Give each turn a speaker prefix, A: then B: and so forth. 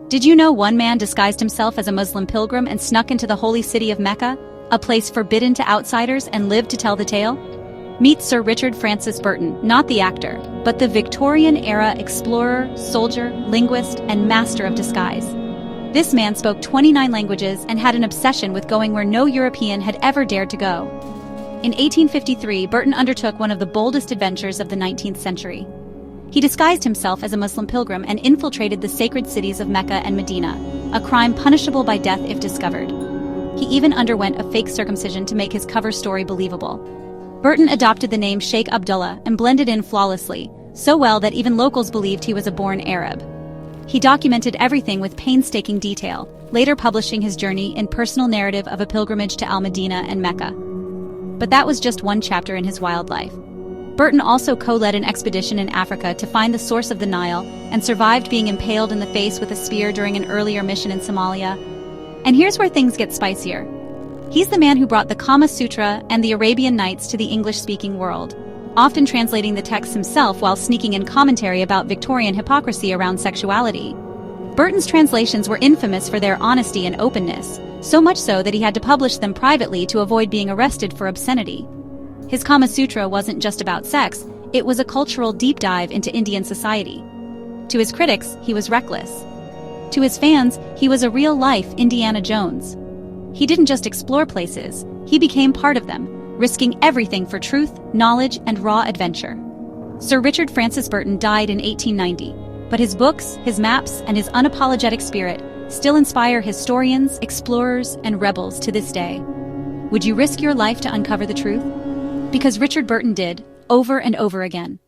A: Did you know one man disguised himself as a Muslim pilgrim and snuck into the holy city of Mecca, a place forbidden to outsiders, and lived to tell the tale? Meet Sir Richard Francis Burton, not the actor, but the Victorian-era explorer, soldier, linguist, and master of disguise. This man spoke 29 languages and had an obsession with going where no European had ever dared to go. In 1853, Burton undertook one of the boldest adventures of the 19th century. He disguised himself as a Muslim pilgrim and infiltrated the sacred cities of Mecca and Medina, a crime punishable by death if discovered. He even underwent a fake circumcision to make his cover story believable. Burton adopted the name Sheikh Abdullah and blended in flawlessly, so well that even locals believed he was a born Arab. He documented everything with painstaking detail, later publishing his journey in Personal Narrative of a Pilgrimage to Al-Madinah and Mecca. But that was just one chapter in his wild life. Burton also co-led an expedition in Africa to find the source of the Nile and survived being impaled in the face with a spear during an earlier mission in Somalia. And here's where things get spicier. He's the man who brought the Kama Sutra and the Arabian Nights to the English-speaking world, often translating the texts himself while sneaking in commentary about Victorian hypocrisy around sexuality. Burton's translations were infamous for their honesty and openness, so much so that he had to publish them privately to avoid being arrested for obscenity. His Kama Sutra wasn't just about sex, it was a cultural deep dive into Indian society. To his critics, he was reckless. To his fans, he was a real-life Indiana Jones. He didn't just explore places, he became part of them, risking everything for truth, knowledge, and raw adventure. Sir Richard Francis Burton died in 1890, but his books, his maps, and his unapologetic spirit still inspire historians, explorers, and rebels to this day. Would you risk your life to uncover the truth? Because Richard Burton did, over and over again.